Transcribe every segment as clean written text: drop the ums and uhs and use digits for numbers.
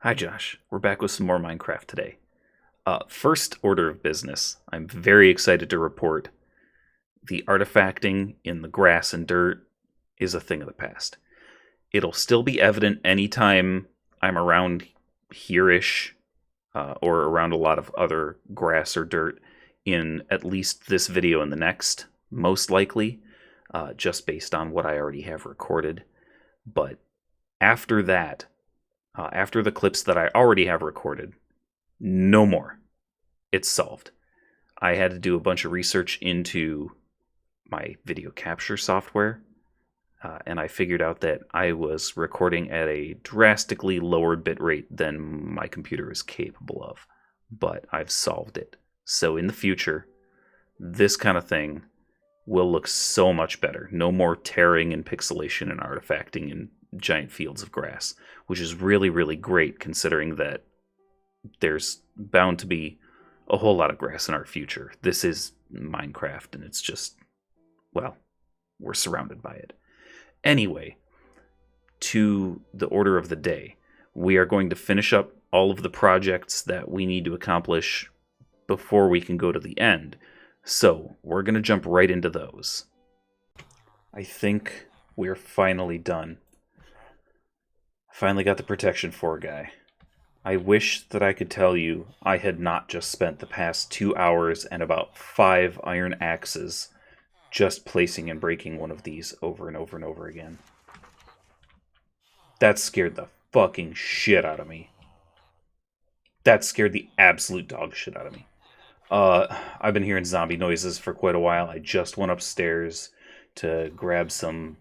Hi Josh, we're back with some more Minecraft today. First order of business, I'm very excited to report the artifacting in the grass and dirt is a thing of the past. It'll still be evident anytime I'm around here-ish or around a lot of other grass or dirt in at least this video and the next, most likely, just based on what I already have recorded. But after that, after the clips that I already have recorded, no more. It's solved. I had to do a bunch of research into my video capture software, and I figured out that I was recording at a drastically lower bit rate than my computer is capable of. But I've solved it. So in the future, this kind of thing will look so much better. No more tearing and pixelation and artifacting in giant fields of grass, which is really, really great considering that there's bound to be a whole lot of grass in our future. This is Minecraft, and it's just, well, we're surrounded by it. Anyway, to the order of the day, we are going to finish up all of the projects that we need to accomplish before we can go to the end. So we're going to jump right into those. I think we're finally done. I finally got the Protection 4 guy. I wish that I could tell you I had not just spent the past 2 hours and about 5 iron axes just placing and breaking one of these over and over and over again. That scared the fucking shit out of me. That scared the absolute dog shit out of me. I've been hearing zombie noises for quite a while. I just went upstairs to grab some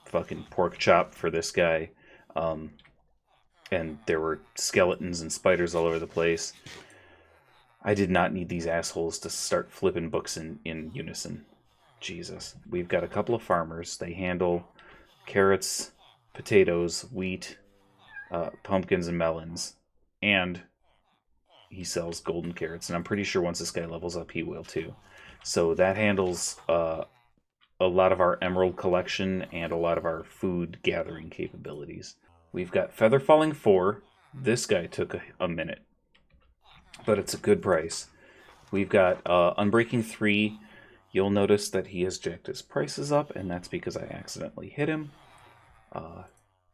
fucking pork chop for this guy. And there were skeletons and spiders all over the place. I did not need these assholes to start flipping books in unison. Jesus. We've got a couple of farmers. They handle carrots, potatoes, wheat, pumpkins, and melons. And he sells golden carrots. And I'm pretty sure once this guy levels up, he will too. So that handles a lot of our emerald collection and a lot of our food gathering capabilities. We've got Feather Falling 4. This guy took a minute, but it's a good price. We've got Unbreaking 3. You'll notice that he has jacked his prices up, and that's because I accidentally hit him.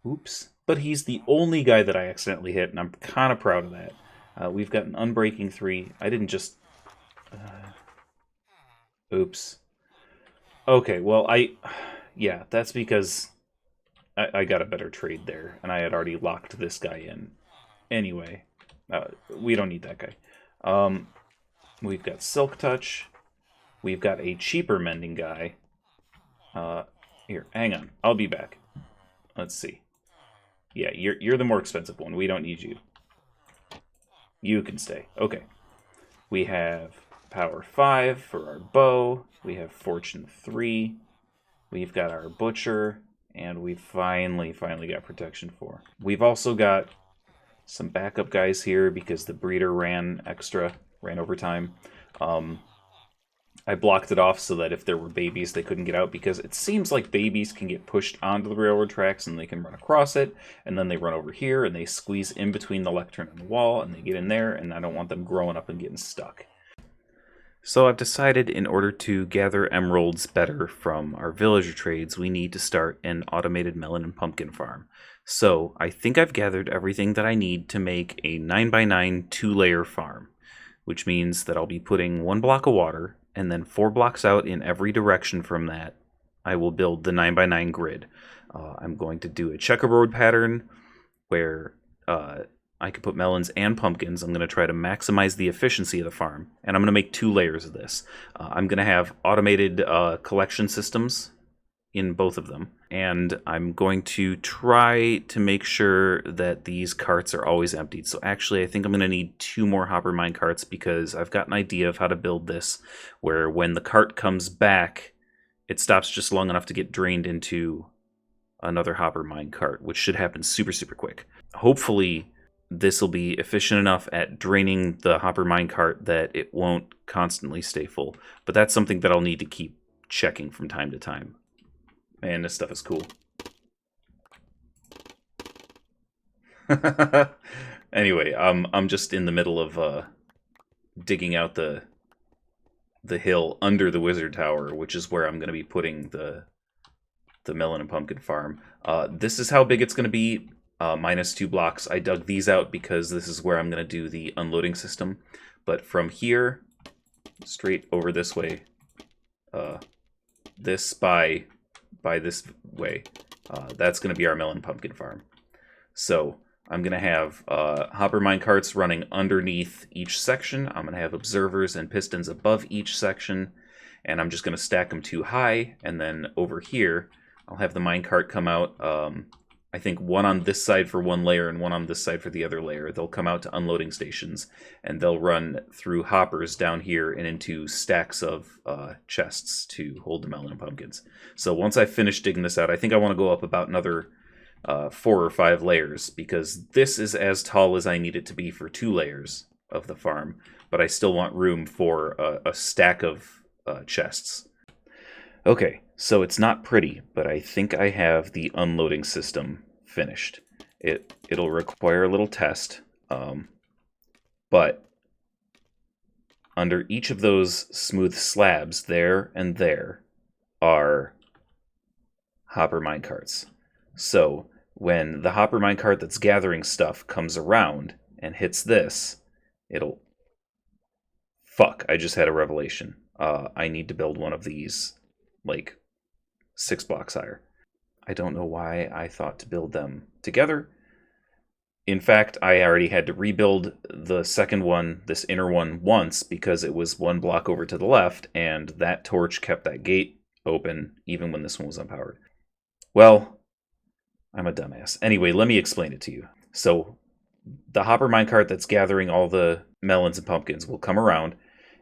Oops. But he's the only guy that I accidentally hit, and I'm kind of proud of that. We've got an Unbreaking 3. I didn't just... Oops. Okay, well, yeah, that's because I got a better trade there, and I had already locked this guy in. Anyway, we don't need that guy. We've got Silk Touch. We've got a cheaper mending guy. Here, hang on. I'll be back. Let's see. Yeah, you're the more expensive one. We don't need you. You can stay. Okay. We have Power 5 for our bow. We have Fortune 3. We've got our Butcher. And we finally got Protection 4. We've also got some backup guys here because the breeder ran overtime. I blocked it off so that if there were babies, they couldn't get out, because it seems like babies can get pushed onto the railroad tracks and they can run across it, and then they run over here and they squeeze in between the lectern and the wall and they get in there, and I don't want them growing up and getting stuck. So I've decided in order to gather emeralds better from our villager trades, we need to start an automated melon and pumpkin farm. So I think I've gathered everything that I need to make a 9x9 2-layer farm, which means that I'll be putting 1 block of water, and then 4 blocks out in every direction from that, I will build the 9x9 grid. I'm going to do a checkerboard pattern where I could put melons and pumpkins. I'm going to try to maximize the efficiency of the farm, and I'm going to make 2 layers of this. I'm going to have automated collection systems in both of them, and I'm going to try to make sure that these carts are always emptied. So actually, I think I'm going to need 2 more hopper mine carts, because I've got an idea of how to build this where when the cart comes back, it stops just long enough to get drained into another hopper mine cart, which should happen super, super quick. Hopefully, this will be efficient enough at draining the hopper minecart that it won't constantly stay full. But that's something that I'll need to keep checking from time to time. Man, this stuff is cool. Anyway, I'm just in the middle of digging out the hill under the wizard tower, which is where I'm going to be putting the melon and pumpkin farm. This is how big it's going to be, minus 2 blocks. I dug these out because this is where I'm going to do the unloading system. But from here, straight over this way, this by this way, that's going to be our melon pumpkin farm. So I'm going to have hopper minecarts running underneath each section. I'm going to have observers and pistons above each section, and I'm just going to stack them too high. And then over here, I'll have the minecart come out, I think one on this side for one layer and one on this side for the other layer. They'll come out to unloading stations, and they'll run through hoppers down here and into stacks of chests to hold the melon and pumpkins. So once I finish digging this out, I think I want to go up about another 4 or 5 layers, because this is as tall as I need it to be for 2 layers of the farm, but I still want room for a stack of chests. Okay, so it's not pretty, but I think I have the unloading system finished. It'll require a little test, but under each of those smooth slabs there and there are hopper minecarts. So when the hopper minecart that's gathering stuff comes around and hits this, it'll... Fuck, I just had a revelation. I need to build one of these, like, 6 blocks higher. I don't know why I thought to build them together. In fact, I already had to rebuild the second one, this inner one, once, because it was 1 block over to the left, and that torch kept that gate open even when this one was unpowered. Well, I'm a dumbass. Anyway, let me explain it to you. So the hopper minecart that's gathering all the melons and pumpkins will come around.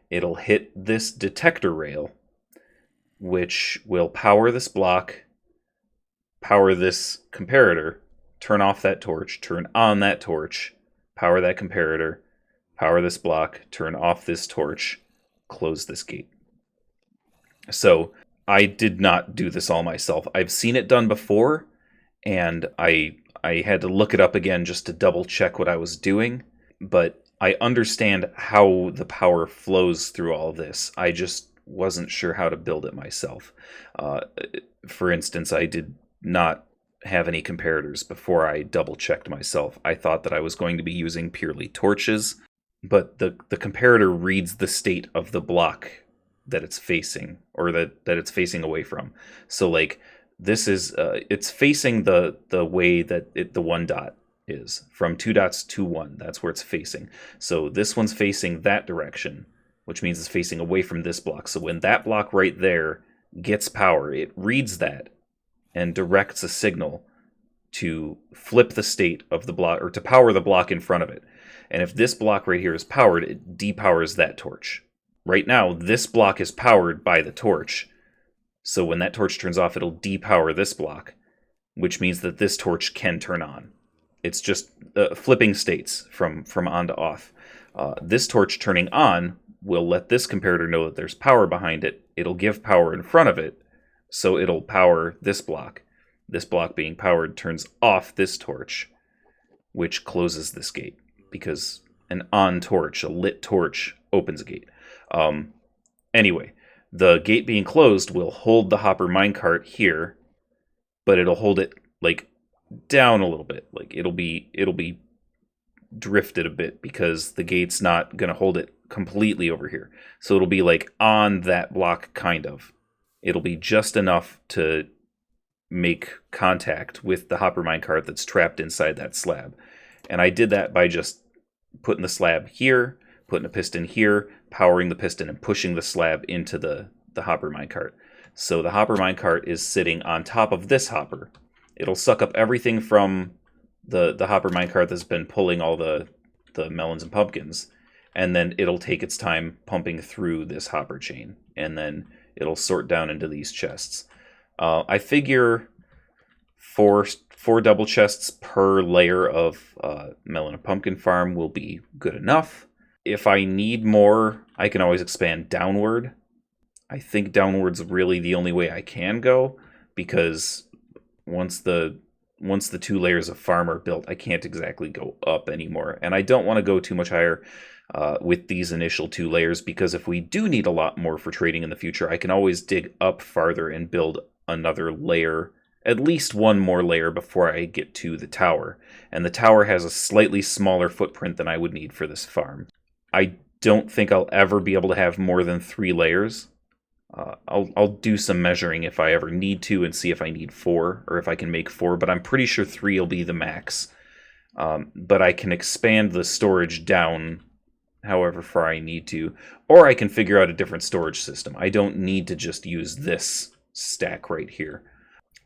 It'll hit this detector rail, which will power this block, power this comparator, turn off that torch, turn on that torch, power that comparator, power this block, turn off this torch, close this gate. So I did not do this all myself. I've seen it done before, and I had to look it up again just to double check what I was doing, but I understand how the power flows through all of this. I just wasn't sure how to build it myself. For instance, I did not have any comparators before I double checked myself. I thought that I was going to be using purely torches, but the comparator reads the state of the block that it's facing, or that it's facing away from. So like this is it's facing the way that the 1 dot is, from 2 dots to 1. That's where it's facing. So this one's facing that direction, which means it's facing away from this block. So when that block right there gets power, it reads that and directs a signal to flip the state of the block, or to power the block in front of it. And if this block right here is powered, it depowers that torch. Right now, this block is powered by the torch. So when that torch turns off, it'll depower this block, which means that this torch can turn on. It's just flipping states from on to off. This torch turning on will let this comparator know that there's power behind it. It'll give power in front of it, so it'll power this block. This block being powered turns off this torch, which closes this gate, because an on torch, a lit torch, opens a gate. Anyway, the gate being closed will hold the hopper minecart here, but it'll hold it like down a little bit. Like it'll be drifted a bit, because the gate's not going to hold it completely over here. So it'll be like on that block, kind of. It'll be just enough to make contact with the hopper minecart that's trapped inside that slab. And I did that by just putting the slab here, putting a piston here, powering the piston, and pushing the slab into the hopper minecart. So the hopper minecart is sitting on top of this hopper. It'll suck up everything from the hopper minecart that's been pulling all the melons and pumpkins, and then it'll take its time pumping through this hopper chain, and then it'll sort down into these chests. I figure four double chests per layer of melon and pumpkin farm will be good enough. If I need more, I can always expand downward. I think downward's really the only way I can go, because once the once the 2 layers of farm are built, I can't exactly go up anymore. And I don't want to go too much higher with these initial 2 layers, because if we do need a lot more for trading in the future, I can always dig up farther and build another layer, at least one more layer before I get to the tower. And the tower has a slightly smaller footprint than I would need for this farm. I don't think I'll ever be able to have more than 3 layers. I'll do some measuring if I ever need to and see if I need 4 or if I can make 4, but I'm pretty sure 3 will be the max. But I can expand the storage down however far I need to, or I can figure out a different storage system. I don't need to just use this stack right here.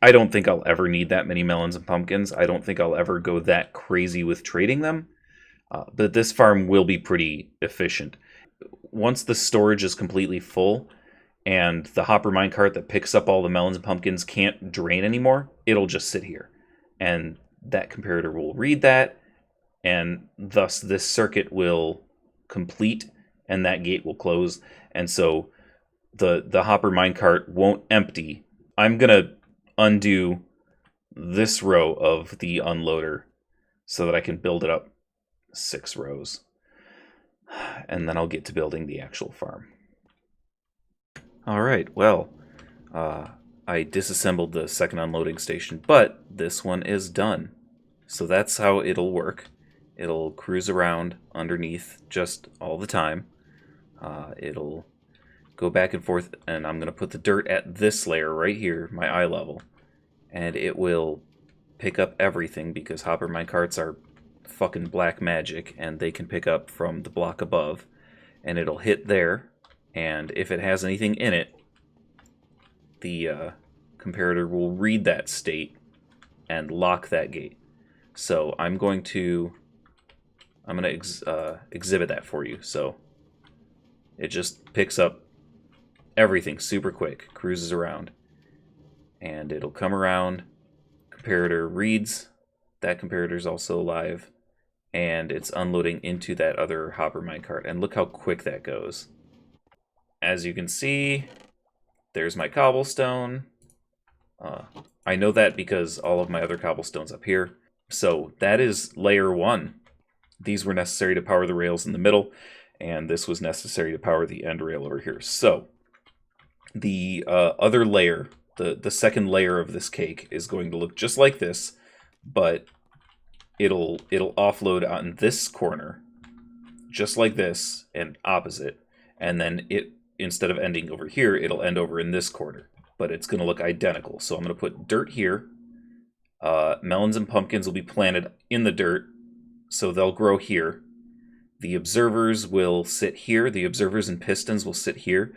I don't think I'll ever need that many melons and pumpkins. I don't think I'll ever go that crazy with trading them, but this farm will be pretty efficient. Once the storage is completely full, and the hopper minecart that picks up all the melons and pumpkins can't drain anymore, it'll just sit here. And that comparator will read that, and thus this circuit will complete, and that gate will close. And so the hopper minecart won't empty. I'm going to undo this row of the unloader so that I can build it up 6 rows. And then I'll get to building the actual farm. Alright, well, I disassembled the second unloading station, but this one is done. So that's how it'll work. It'll cruise around underneath just all the time. It'll go back and forth, and I'm going to put the dirt at this layer right here, my eye level, and it will pick up everything because hopper minecarts are fucking black magic, and they can pick up from the block above, and it'll hit there, and if it has anything in it, the comparator will read that state and lock that gate. So I'm going to exhibit that for you. So it just picks up everything super quick, cruises around, and it'll come around. Comparator reads. That comparator is also alive, and it's unloading into that other hopper minecart. And look how quick that goes. As you can see, there's my cobblestone. I know that because all of my other cobblestone's up here. So that is layer 1. These were necessary to power the rails in the middle, and this was necessary to power the end rail over here. So the other layer, the second layer of this cake, is going to look just like this, but it'll offload on this corner, just like this, and opposite, and then it, instead of ending over here, it'll end over in this corner, but it's going to look identical. So I'm going to put dirt here. Melons and pumpkins will be planted in the dirt, so they'll grow here. The observers will sit here. The observers and pistons will sit here.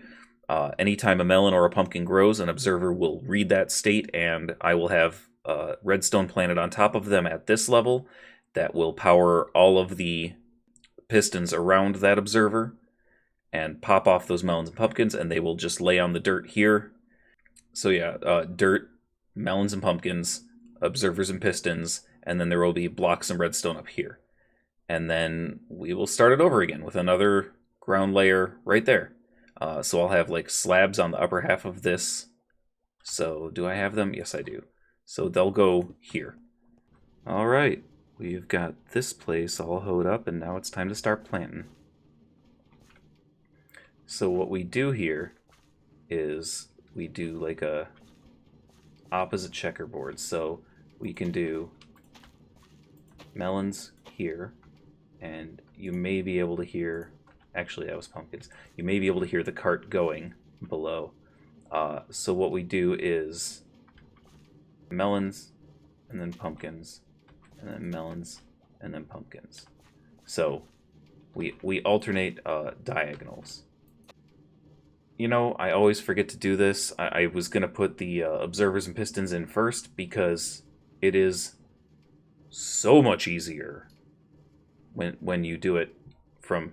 Anytime a melon or a pumpkin grows, an observer will read that state, and I will have redstone planted on top of them at this level that will power all of the pistons around that observer and pop off those melons and pumpkins, and they will just lay on the dirt here. So yeah, dirt, melons and pumpkins, observers and pistons, and then there will be blocks and redstone up here. And then we will start it over again with another ground layer right there. So I'll have like slabs on the upper half of this. So do I have them? Yes, I do. So they'll go here. All right, we've got this place all hoed up, and now it's time to start planting. So what we do here is we do like a opposite checkerboard. So we can do melons here, and you may be able to hear, actually that was pumpkins, you may be able to hear the cart going below. So what we do is melons, and then pumpkins, and then melons, and then pumpkins. So we alternate diagonals. You know, I always forget to do this. I was going to put the observers and pistons in first because it is so much easier when you do it from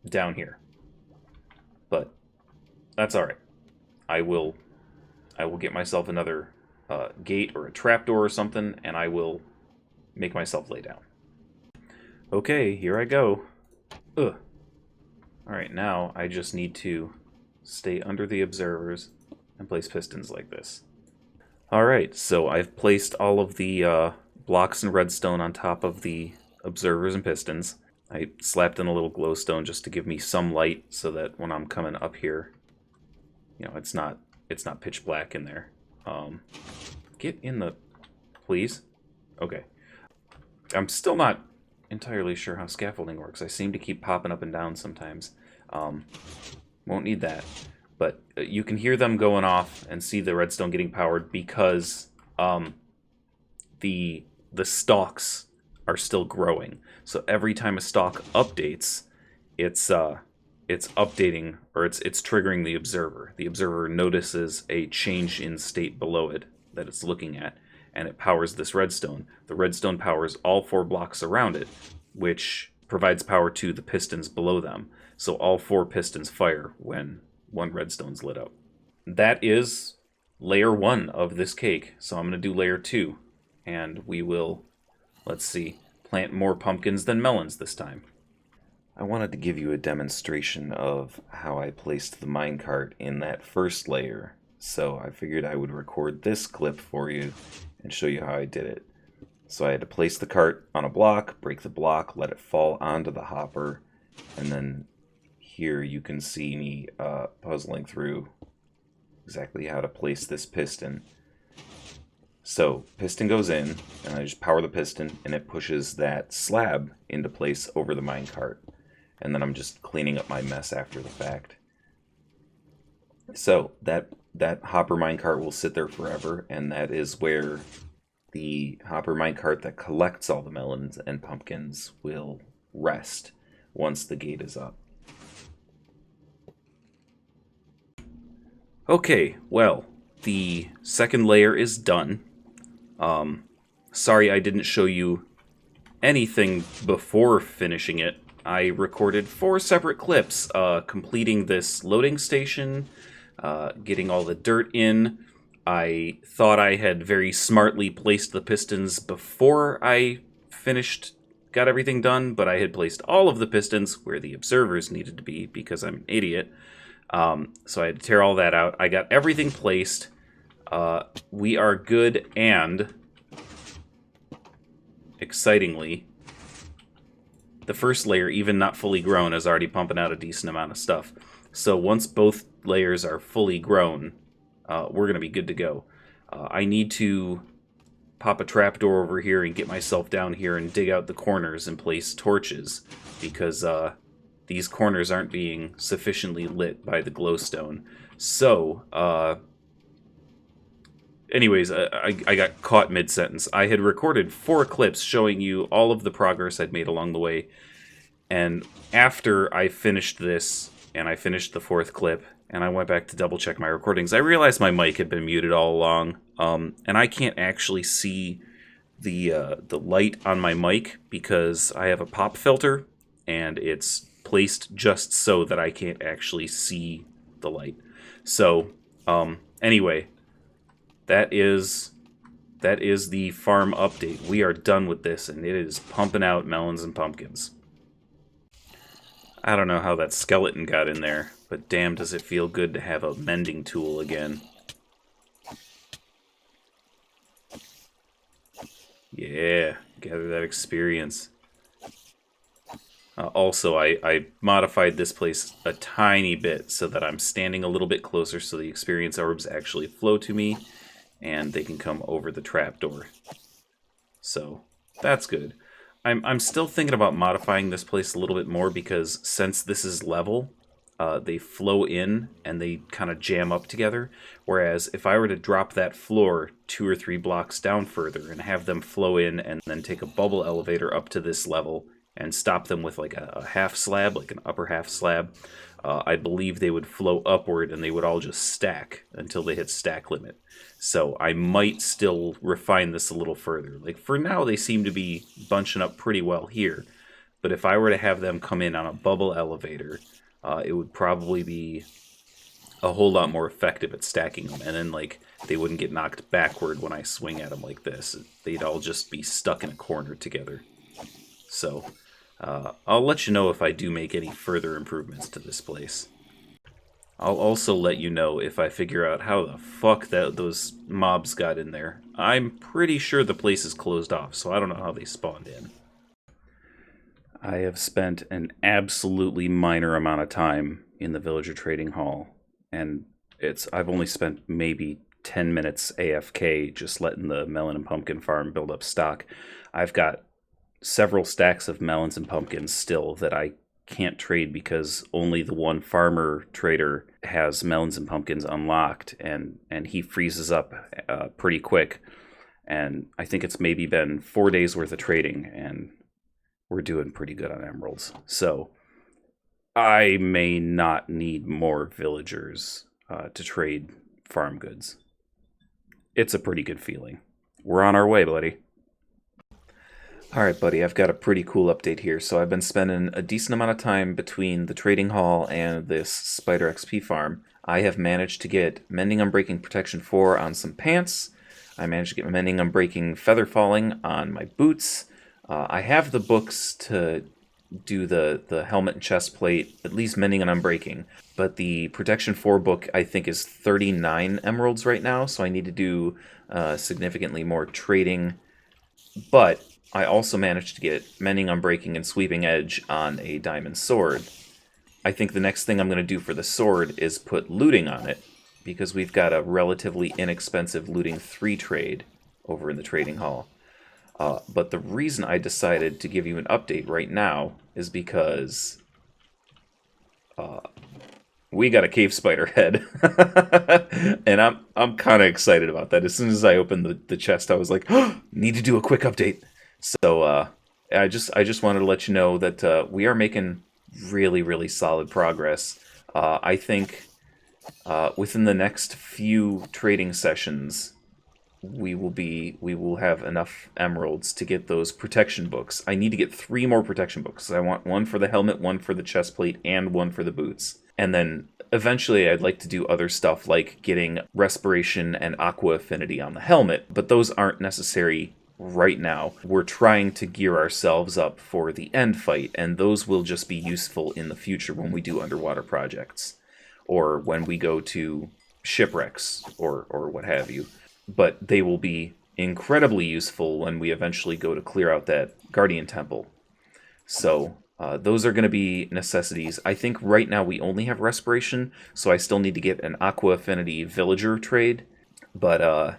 down here. But that's all right. I will get myself another gate or a trapdoor or something, and I will make myself lay down. Okay, here I go. Ugh. Alright, now I just need to stay under the observers and place pistons like this. Alright, so I've placed all of the blocks and redstone on top of the observers and pistons. I slapped in a little glowstone just to give me some light so that when I'm coming up here, it's not pitch black in there. Get in the... please? Okay. I'm still not entirely sure how scaffolding works. I seem to keep popping up and down sometimes. Won't need that. But you can hear them going off and see the redstone getting powered because the stalks are still growing. So every time a stalk updates, it's updating, or it's triggering the observer. The observer notices a change in state below it that it's looking at, and it powers this redstone. The redstone powers all 4 blocks around it, which provides power to the pistons below them. So all 4 pistons fire when one redstone's lit up. That is layer 1 of this cake. So I'm going to do layer 2, and we will, let's see, plant more pumpkins than melons this time. I wanted to give you a demonstration of how I placed the minecart in that first layer, so I figured I would record this clip for you and show you how I did it. So I had to place the cart on a block, break the block, let it fall onto the hopper, and then here you can see me puzzling through exactly how to place this piston. So, piston goes in, and I just power the piston, and it pushes that slab into place over the minecart. And then I'm just cleaning up my mess after the fact. So, that hopper minecart will sit there forever, and that is where the hopper minecart that collects all the melons and pumpkins will rest once the gate is up. Okay, well, the second layer is done. Sorry I didn't show you anything before finishing it. I recorded 4 separate clips, completing this loading station, getting all the dirt in. I thought I had very smartly placed the pistons before I got everything done, but I had placed all of the pistons where the observers needed to be because I'm an idiot. So I had to tear all that out. I got everything placed. We are good, and excitingly, the first layer, even not fully grown, is already pumping out a decent amount of stuff. So once both layers are fully grown, we're going to be good to go. I need to pop a trapdoor over here and get myself down here and dig out the corners and place torches, because these corners aren't being sufficiently lit by the glowstone. So, anyways, I got caught mid-sentence. I had recorded 4 clips showing you all of the progress I'd made along the way, and after I finished this, and I finished the 4th clip, and I went back to double-check my recordings, I realized my mic had been muted all along, and I can't actually see the light on my mic because I have a pop filter, and it's placed just so that I can't actually see the light. So, anyway, that is the farm update. We are done with this, and it is pumping out melons and pumpkins. I don't know how that skeleton got in there, but damn does it feel good to have a mending tool again. Yeah, gather that experience. Also, I modified this place a tiny bit so that I'm standing a little bit closer so the experience orbs actually flow to me, and they can come over the trapdoor. So, that's good. I'm still thinking about modifying this place a little bit more because since this is level, they flow in and they kind of jam up together. Whereas if I were to drop that floor 2 or 3 blocks down further and have them flow in and then take a bubble elevator up to this level and stop them with like a half slab, like an upper half slab, I believe they would flow upward and they would all just stack until they hit stack limit. So I might still refine this a little further. Like for now, they seem to be bunching up pretty well here. But if I were to have them come in on a bubble elevator, it would probably be a whole lot more effective at stacking them. And then like they wouldn't get knocked backward when I swing at them like this. They'd all just be stuck in a corner together. So I'll let you know if I do make any further improvements to this place. I'll also let you know if I figure out how the fuck those mobs got in there. I'm pretty sure the place is closed off, so I don't know how they spawned in. I have spent an absolutely minor amount of time in the villager trading hall, and I've only spent maybe 10 minutes AFK just letting the melon and pumpkin farm build up stock. I've got several stacks of melons and pumpkins still that I can't trade because only the one farmer trader has melons and pumpkins unlocked, and he freezes up pretty quick. And I think it's maybe been 4 days worth of trading, and we're doing pretty good on emeralds. So I may not need more villagers to trade farm goods. It's a pretty good feeling. We're on our way, buddy. Alright, buddy, I've got a pretty cool update here. So I've been spending a decent amount of time between the trading hall and this spider XP farm. I have managed to get Mending Unbreaking Protection 4 on some pants. I managed to get Mending Unbreaking Feather Falling on my boots. I have the books to do the helmet and chest plate, at least Mending and Unbreaking. But the Protection 4 book, I think, is 39 emeralds right now, so I need to do significantly more trading. But I also managed to get Mending, Unbreaking, and Sweeping Edge on a diamond sword. I think the next thing I'm going to do for the sword is put looting on it, because we've got a relatively inexpensive looting 3 trade over in the trading hall. But the reason I decided to give you an update right now is because we got a cave spider head, and I'm kind of excited about that. As soon as I opened the chest, I was like, oh, need to do a quick update. So I just wanted to let you know that we are making really solid progress. I think within the next few trading sessions, we will have enough emeralds to get those protection books. I need to get 3 more protection books. I want one for the helmet, one for the chest plate, and one for the boots. And then eventually I'd like to do other stuff like getting respiration and aqua affinity on the helmet, but those aren't necessary right now. We're trying to gear ourselves up for the end fight, and those will just be useful in the future when we do underwater projects or when we go to shipwrecks or what have you. But they will be incredibly useful when we eventually go to clear out that Guardian Temple. So those are going to be necessities. I think right now we only have Respiration, so I still need to get an Aqua Affinity Villager trade. But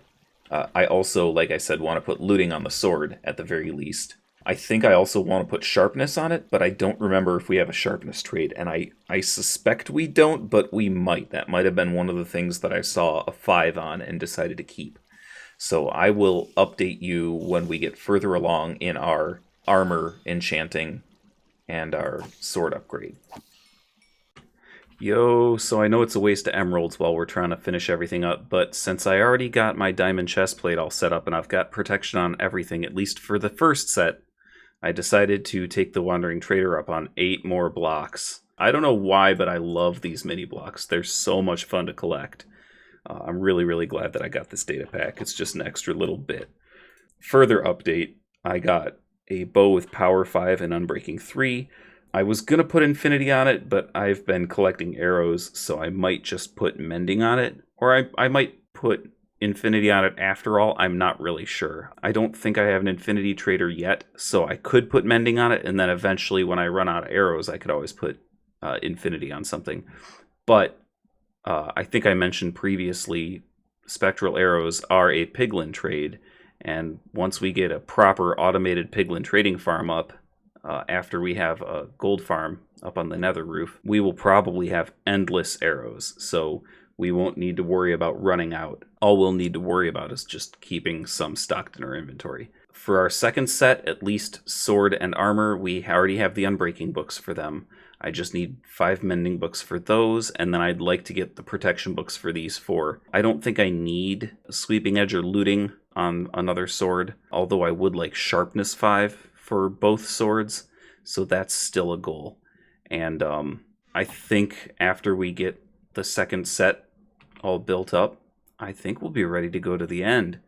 I also, like I said, want to put Looting on the sword at the very least. I think I also want to put Sharpness on it, but I don't remember if we have a Sharpness trade, and I suspect we don't, but we might. That might have been one of the things that I saw a 5 on and decided to keep. So I will update you when we get further along in our armor enchanting and our sword upgrade. Yo, so I know it's a waste of emeralds while we're trying to finish everything up, but since I already got my diamond chest plate all set up and I've got protection on everything, at least for the first set, I decided to take the Wandering Trader up on 8 more blocks. I don't know why, but I love these mini blocks. They're so much fun to collect. I'm really glad that I got this data pack. It's just an extra little bit. Further update, I got a bow with Power 5 and Unbreaking 3. I was going to put Infinity on it, but I've been collecting arrows, so I might just put Mending on it. Or I might put Infinity on it after all. I'm not really sure. I don't think I have an Infinity Trader yet, so I could put Mending on it, and then eventually when I run out of arrows, I could always put Infinity on something. But I think I mentioned previously, Spectral Arrows are a Piglin trade, and once we get a proper automated Piglin trading farm up, after we have a gold farm up on the nether roof, we will probably have endless arrows, so we won't need to worry about running out. All we'll need to worry about is just keeping some stocked in our inventory. For our second set, at least sword and armor, we already have the Unbreaking books for them. I just need 5 mending books for those, and then I'd like to get the protection books for these 4. I don't think I need Sweeping Edge or Looting on another sword, although I would like Sharpness 5 for both swords, so that's still a goal. And I think after we get the second set all built up, I think we'll be ready to go to the end.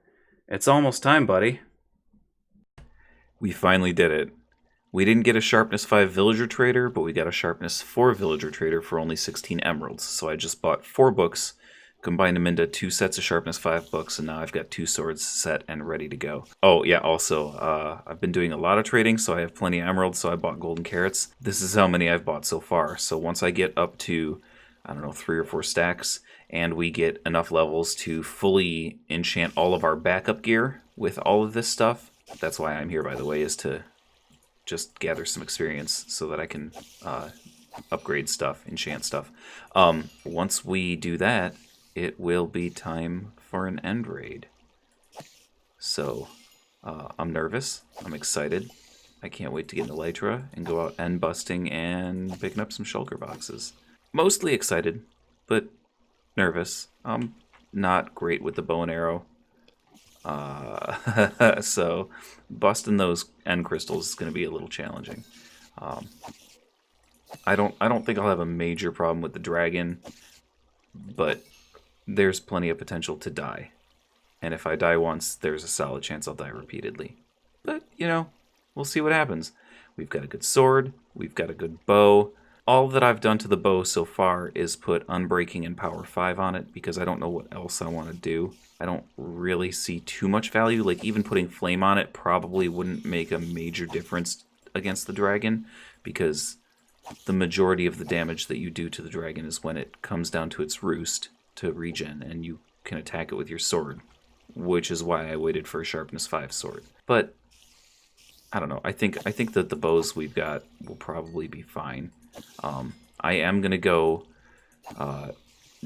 It's almost time, buddy. We finally did it. We didn't get a Sharpness 5 Villager Trader, but we got a Sharpness 4 Villager Trader for only 16 emeralds. So I just bought 4 books, combined them into 2 sets of Sharpness 5 books, and now I've got 2 swords set and ready to go. Oh, yeah, also, I've been doing a lot of trading, so I have plenty of emeralds, so I bought golden carrots. This is how many I've bought so far. So once I get up to, I don't know, 3 or 4 stacks, and we get enough levels to fully enchant all of our backup gear with all of this stuff, that's why I'm here, by the way, is to just gather some experience so that I can upgrade stuff, enchant stuff. Once we do that, it will be time for an end raid. So, I'm nervous. I'm excited. I can't wait to get into Elytra and go out end busting and picking up some shulker boxes. Mostly excited, but nervous. I'm not great with the bow and arrow. So busting those end crystals is going to be a little challenging. I don't think I'll have a major problem with the dragon, but there's plenty of potential to die. And if I die once, there's a solid chance I'll die repeatedly. But, you know, we'll see what happens. We've got a good sword, we've got a good bow. All that I've done to the bow so far is put Unbreaking and Power 5 on it because I don't know what else I want to do. I don't really see too much value. Like, even putting Flame on it probably wouldn't make a major difference against the dragon because the majority of the damage that you do to the dragon is when it comes down to its roost to regen and you can attack it with your sword, which is why I waited for a Sharpness 5 sword. But I don't know. I think that the bows we've got will probably be fine. I am going to go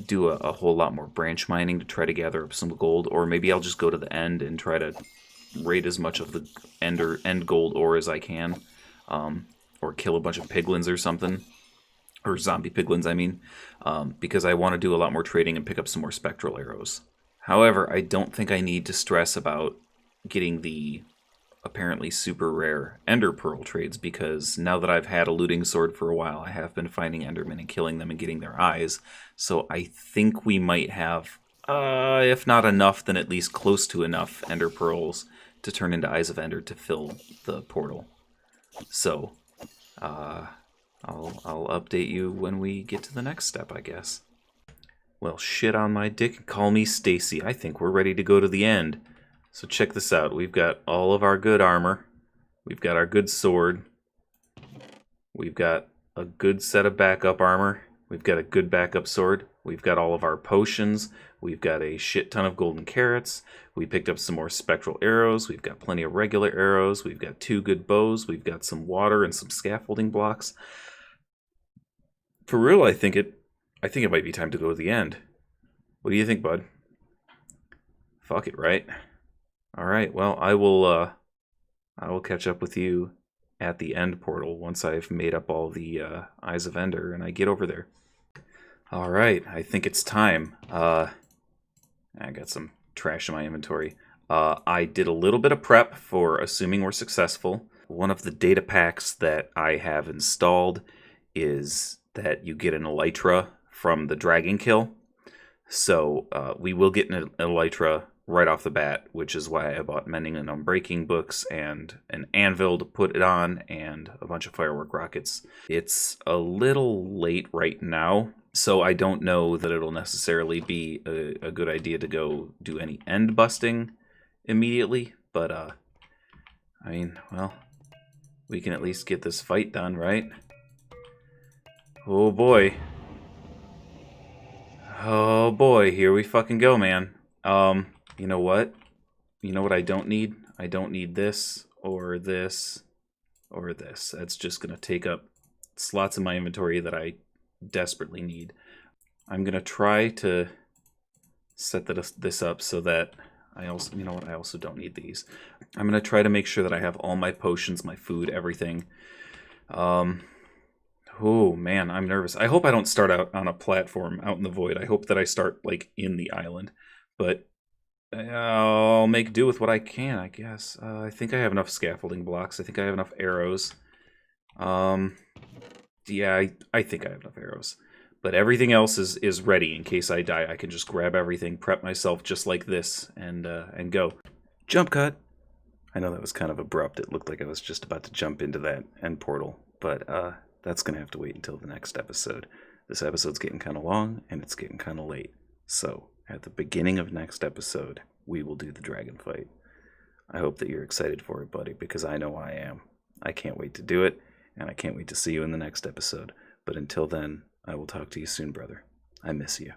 do a whole lot more branch mining to try to gather up some gold, or maybe I'll just go to the end and try to raid as much of the end gold ore as I can, or kill a bunch of piglins or something, or zombie piglins, I mean, because I want to do a lot more trading and pick up some more spectral arrows. However, I don't think I need to stress about getting the apparently super rare Ender Pearl trades, because now that I've had a looting sword for a while, I have been finding Endermen and killing them and getting their eyes. So I think we might have, if not enough, then at least close to enough Ender Pearls to turn into Eyes of Ender to fill the portal. So I'll update you when we get to the next step, I guess. Well, shit on my dick and call me Stacy. I think we're ready to go to the end. So check this out. We've got all of our good armor. We've got our good sword. We've got a good set of backup armor. We've got a good backup sword. We've got all of our potions. We've got a shit ton of golden carrots. We picked up some more spectral arrows. We've got plenty of regular arrows. We've got 2 good bows. We've got some water and some scaffolding blocks. For real, I think it might be time to go to the end. What do you think, bud? Fuck it, right? All right, well, I will catch up with you at the end portal once I've made up all the Eyes of Ender and I get over there. All right, I think it's time. I got some trash in my inventory. I did a little bit of prep for assuming we're successful. One of the data packs that I have installed is that you get an Elytra from the dragon kill. So we will get an Elytra right off the bat, which is why I bought Mending and Unbreaking books and an anvil to put it on and a bunch of firework rockets. It's a little late right now, so I don't know that it'll necessarily be a good idea to go do any end busting immediately, but I mean, well, we can at least get this fight done, right? Oh boy. Oh boy, here we fucking go, man. You know what? You know what I don't need? I don't need this, or this, or this. That's just going to take up slots in my inventory that I desperately need. I'm going to try to set this up so that I also, you know what, I also don't need these. I'm going to try to make sure that I have all my potions, my food, everything. Oh, man, I'm nervous. I hope I don't start out on a platform out in the void. I hope that I start, like, in the island. But I'll make do with what I can, I guess. I think I have enough scaffolding blocks. I think I have enough arrows. Yeah, I think I have enough arrows. But everything else is ready in case I die. I can just grab everything, prep myself just like this, and go. Jump cut. I know that was kind of abrupt. It looked like I was just about to jump into that end portal, but that's going to have to wait until the next episode. This episode's getting kind of long, and it's getting kind of late. So, at the beginning of next episode, we will do the dragon fight. I hope that you're excited for it, buddy, because I know I am. I can't wait to do it, and I can't wait to see you in the next episode. But until then, I will talk to you soon, brother. I miss you.